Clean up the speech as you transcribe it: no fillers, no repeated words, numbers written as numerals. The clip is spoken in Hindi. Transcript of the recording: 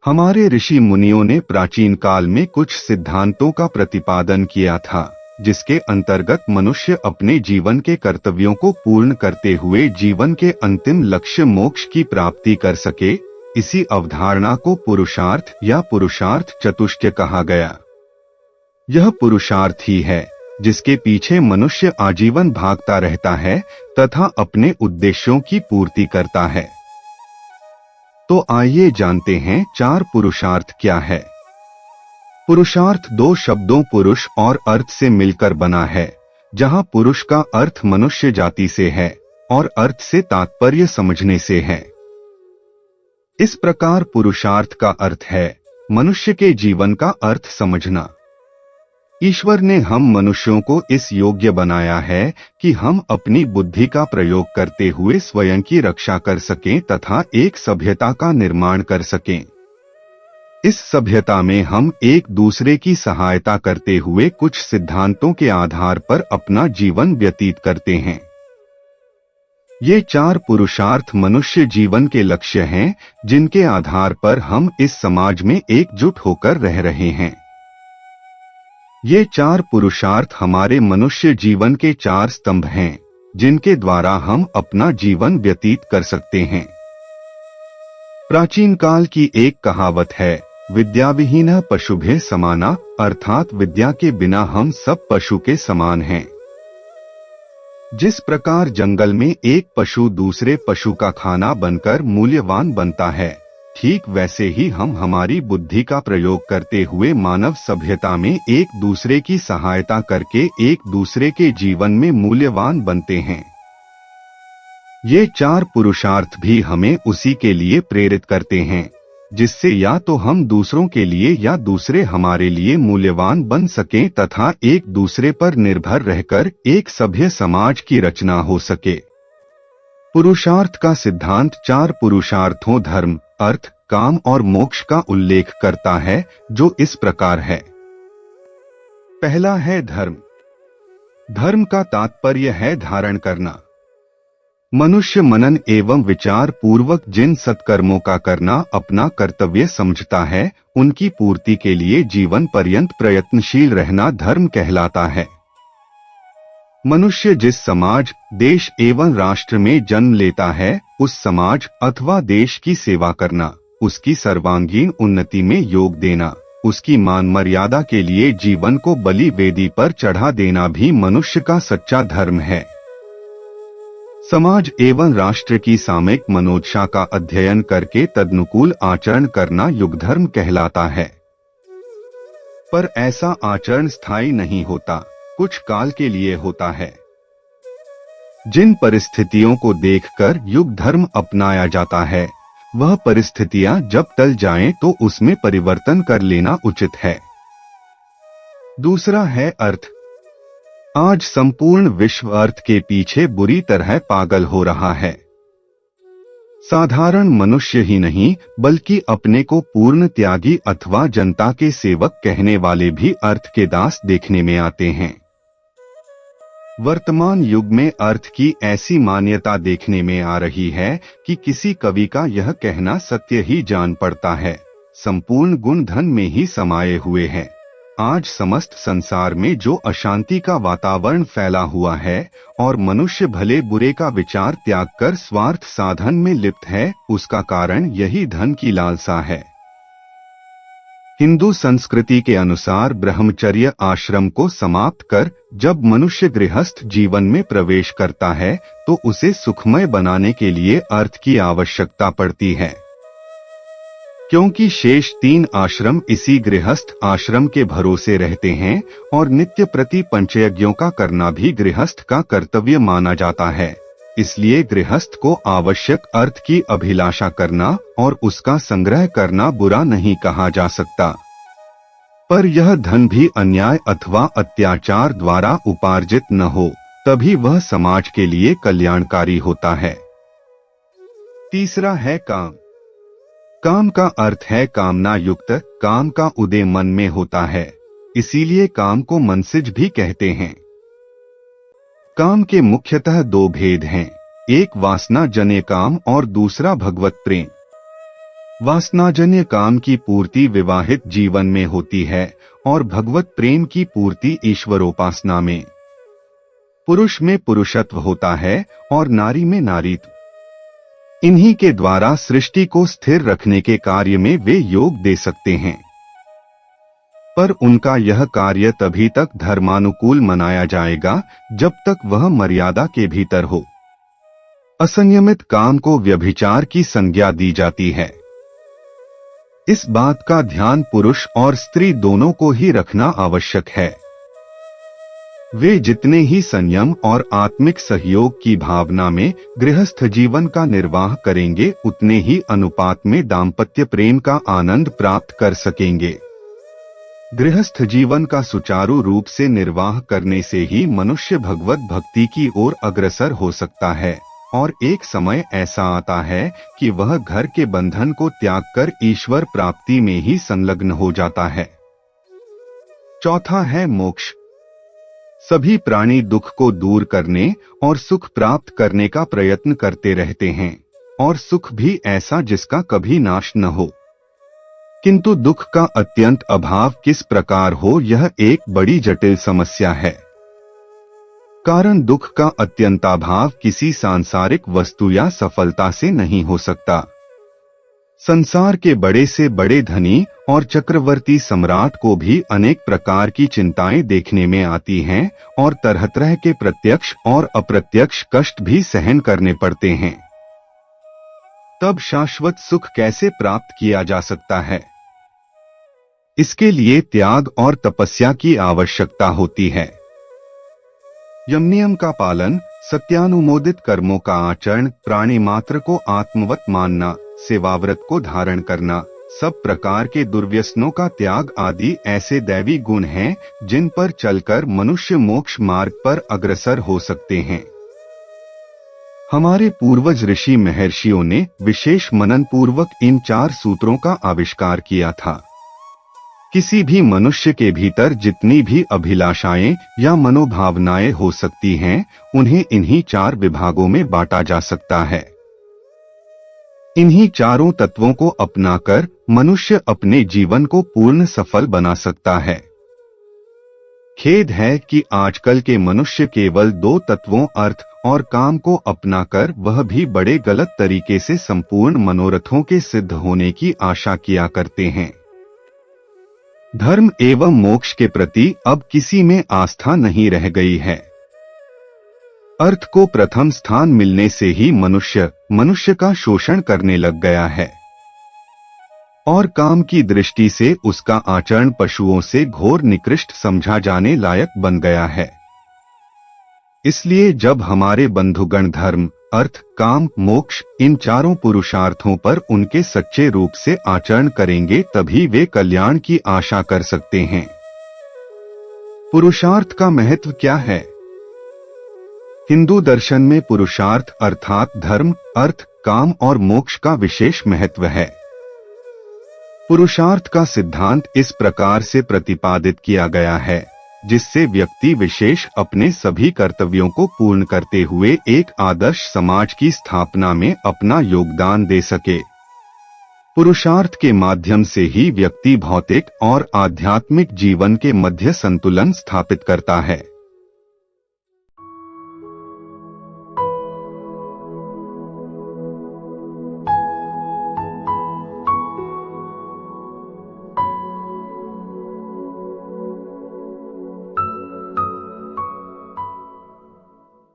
हमारे ऋषि मुनियों ने प्राचीन काल में कुछ सिद्धांतों का प्रतिपादन किया था, जिसके अंतर्गत मनुष्य अपने जीवन के कर्तव्यों को पूर्ण करते हुए जीवन के अंतिम लक्ष्य मोक्ष की प्राप्ति कर सके। इसी अवधारणा को पुरुषार्थ या पुरुषार्थ चतुष्टय कहा गया। यह पुरुषार्थ ही है जिसके पीछे मनुष्य आजीवन भागता रहता है तथा अपने उद्देश्यों की पूर्ति करता है। तो आइए जानते हैं चार पुरुषार्थ क्या है। पुरुषार्थ दो शब्दों पुरुष और अर्थ से मिलकर बना है, जहां पुरुष का अर्थ मनुष्य जाति से है और अर्थ से तात्पर्य समझने से है। इस प्रकार पुरुषार्थ का अर्थ है मनुष्य के जीवन का अर्थ समझना। ईश्वर ने हम मनुष्यों को इस योग्य बनाया है कि हम अपनी बुद्धि का प्रयोग करते हुए स्वयं की रक्षा कर सकें तथा एक सभ्यता का निर्माण कर सकें। इस सभ्यता में हम एक दूसरे की सहायता करते हुए कुछ सिद्धांतों के आधार पर अपना जीवन व्यतीत करते हैं। ये चार पुरुषार्थ मनुष्य जीवन के लक्ष्य हैं, जिनके आधार पर हम इस समाज में एकजुट होकर रह रहे हैं। ये चार पुरुषार्थ हमारे मनुष्य जीवन के चार स्तंभ हैं, जिनके द्वारा हम अपना जीवन व्यतीत कर सकते हैं। प्राचीन काल की एक कहावत है, विद्याविहीनः पशुभिः समाना, अर्थात विद्या के बिना हम सब पशु के समान हैं। जिस प्रकार जंगल में एक पशु दूसरे पशु का खाना बनकर मूल्यवान बनता है, ठीक वैसे ही हम हमारी बुद्धि का प्रयोग करते हुए मानव सभ्यता में एक दूसरे की सहायता करके एक दूसरे के जीवन में मूल्यवान बनते हैं। ये चार पुरुषार्थ भी हमें उसी के लिए प्रेरित करते हैं, जिससे या तो हम दूसरों के लिए या दूसरे हमारे लिए मूल्यवान बन सकें तथा एक दूसरे पर निर्भर रहकर एक सभ्य समाज की रचना हो सके। पुरुषार्थ का सिद्धांत चार पुरुषार्थों धर्म, अर्थ, काम और मोक्ष का उल्लेख करता है, जो इस प्रकार है। पहला है धर्म। धर्म का तात्पर्य है धारण करना। मनुष्य मनन एवं विचार पूर्वक जिन सत्कर्मों का करना अपना कर्तव्य समझता है, उनकी पूर्ति के लिए जीवन पर्यंत प्रयत्नशील रहना धर्म कहलाता है। मनुष्य जिस समाज, देश एवं राष्ट्र में जन्म लेता है, उस समाज अथवा देश की सेवा करना, उसकी सर्वांगीण उन्नति में योग देना, उसकी मान मर्यादा के लिए जीवन को बलि वेदी पर चढ़ा देना भी मनुष्य का सच्चा धर्म है। समाज एवं राष्ट्र की सामयिक मनोदशा का अध्ययन करके तदनुकूल आचरण करना युगधर्म कहलाता है। पर ऐसा आचरण स्थायी नहीं होता, कुछ काल के लिए होता है। जिन परिस्थितियों को देखकर युग धर्म अपनाया जाता है, वह परिस्थितियां जब टल जाएं तो उसमें परिवर्तन कर लेना उचित है। दूसरा है अर्थ। आज संपूर्ण विश्व अर्थ के पीछे बुरी तरह पागल हो रहा है। साधारण मनुष्य ही नहीं, बल्कि अपने को पूर्ण त्यागी अथवा जनता के सेवक कहने वाले भी अर्थ के दास देखने में आते हैं। वर्तमान युग में अर्थ की ऐसी मान्यता देखने में आ रही है कि किसी कवि का यह कहना सत्य ही जान पड़ता है, संपूर्ण गुण धन में ही समाये हुए हैं। आज समस्त संसार में जो अशांति का वातावरण फैला हुआ है और मनुष्य भले बुरे का विचार त्याग कर स्वार्थ साधन में लिप्त है, उसका कारण यही धन की लालसा है। हिंदू संस्कृति के अनुसार ब्रह्मचर्य आश्रम को समाप्त कर जब मनुष्य गृहस्थ जीवन में प्रवेश करता है, तो उसे सुखमय बनाने के लिए अर्थ की आवश्यकता पड़ती है। क्योंकि शेष तीन आश्रम इसी गृहस्थ आश्रम के भरोसे रहते हैं और नित्य प्रति पंचयज्ञों का करना भी गृहस्थ का कर्तव्य माना जाता है, इसलिए गृहस्थ को आवश्यक अर्थ की अभिलाषा करना और उसका संग्रह करना बुरा नहीं कहा जा सकता। पर यह धन भी अन्याय अथवा अत्याचार द्वारा उपार्जित न हो, तभी वह समाज के लिए कल्याणकारी होता है। तीसरा है काम। काम का अर्थ है कामना युक्त, काम का उदय मन में होता है, इसीलिए काम को मनसिज भी कहते हैं। काम के मुख्यतः दो भेद हैं, एक वासना जन्य काम और दूसरा भगवत प्रेम। वासनाजन्य काम की पूर्ति विवाहित जीवन में होती है और भगवत प्रेम की पूर्ति ईश्वरोपासना में। पुरुष में पुरुषत्व होता है और नारी में नारीत्व। इन्हीं के द्वारा सृष्टि को स्थिर रखने के कार्य में वे योग दे सकते हैं, पर उनका यह कार्य तभी तक धर्मानुकूल मनाया जाएगा जब तक वह मर्यादा के भीतर हो। असंयमित काम को व्यभिचार की संज्ञा दी जाती है। इस बात का ध्यान पुरुष और स्त्री दोनों को ही रखना आवश्यक है। वे जितने ही संयम और आत्मिक सहयोग की भावना में गृहस्थ जीवन का निर्वाह करेंगे, उतने ही अनुपात में दाम्पत्य प्रेम का आनंद प्राप्त कर सकेंगे। गृहस्थ जीवन का सुचारू रूप से निर्वाह करने से ही मनुष्य भगवत भक्ति की ओर अग्रसर हो सकता है, और एक समय ऐसा आता है कि वह घर के बंधन को त्याग कर ईश्वर प्राप्ति में ही संलग्न हो जाता है। चौथा है मोक्ष। सभी प्राणी दुख को दूर करने और सुख प्राप्त करने का प्रयत्न करते रहते हैं, और सुख भी ऐसा जिसका कभी नाश न हो। किंतु दुख का अत्यंत अभाव किस प्रकार हो, यह एक बड़ी जटिल समस्या है। कारण दुख का अत्यंताभाव किसी सांसारिक वस्तु या सफलता से नहीं हो सकता। संसार के बड़े से बड़े धनी और चक्रवर्ती सम्राट को भी अनेक प्रकार की चिंताएं देखने में आती हैं और तरह तरह के प्रत्यक्ष और अप्रत्यक्ष कष्ट भी सहन करने पड़ते हैं। तब शाश्वत सुख कैसे प्राप्त किया जा सकता है? इसके लिए त्याग और तपस्या की आवश्यकता होती है। यम नियम का पालन, सत्यानुमोदित कर्मों का आचरण, प्राणी मात्र को आत्मवत मानना, सेवाव्रत को धारण करना, सब प्रकार के दुर्व्यसनों का त्याग आदि ऐसे दैवी गुण हैं जिन पर चलकर मनुष्य मोक्ष मार्ग पर अग्रसर हो सकते हैं। हमारे पूर्वज ऋषि महर्षियों ने विशेष मनन पूर्वक इन 4 सूत्रों का आविष्कार किया था। किसी भी मनुष्य के भीतर जितनी भी अभिलाषाएं या मनोभावनाएं हो सकती हैं, उन्हें इन्हीं 4 विभागों में बांटा जा सकता है। इन्हीं चारों तत्वों को अपनाकर मनुष्य अपने जीवन को पूर्ण सफल बना सकता है। खेद है कि आजकल के मनुष्य केवल 2 तत्वों अर्थ और काम को अपनाकर वह भी बड़े गलत तरीके से संपूर्ण मनोरथों के सिद्ध होने की आशा किया करते हैं। धर्म एवं मोक्ष के प्रति अब किसी में आस्था नहीं रह गई है। अर्थ को प्रथम स्थान मिलने से ही मनुष्य का शोषण करने लग गया है, और काम की दृष्टि से उसका आचरण पशुओं से घोर निकृष्ट समझा जाने लायक बन गया है। इसलिए जब हमारे बंधुगण धर्म, अर्थ, काम, मोक्ष इन चारों पुरुषार्थों पर उनके सच्चे रूप से आचरण करेंगे, तभी वे कल्याण की आशा कर सकते हैं। पुरुषार्थ का महत्व क्या है? हिंदू दर्शन में पुरुषार्थ अर्थात धर्म, अर्थ, काम और मोक्ष का विशेष महत्व है। पुरुषार्थ का सिद्धांत इस प्रकार से प्रतिपादित किया गया है जिससे व्यक्ति विशेष अपने सभी कर्तव्यों को पूर्ण करते हुए एक आदर्श समाज की स्थापना में अपना योगदान दे सके। पुरुषार्थ के माध्यम से ही व्यक्ति भौतिक और आध्यात्मिक जीवन के मध्य संतुलन स्थापित करता है।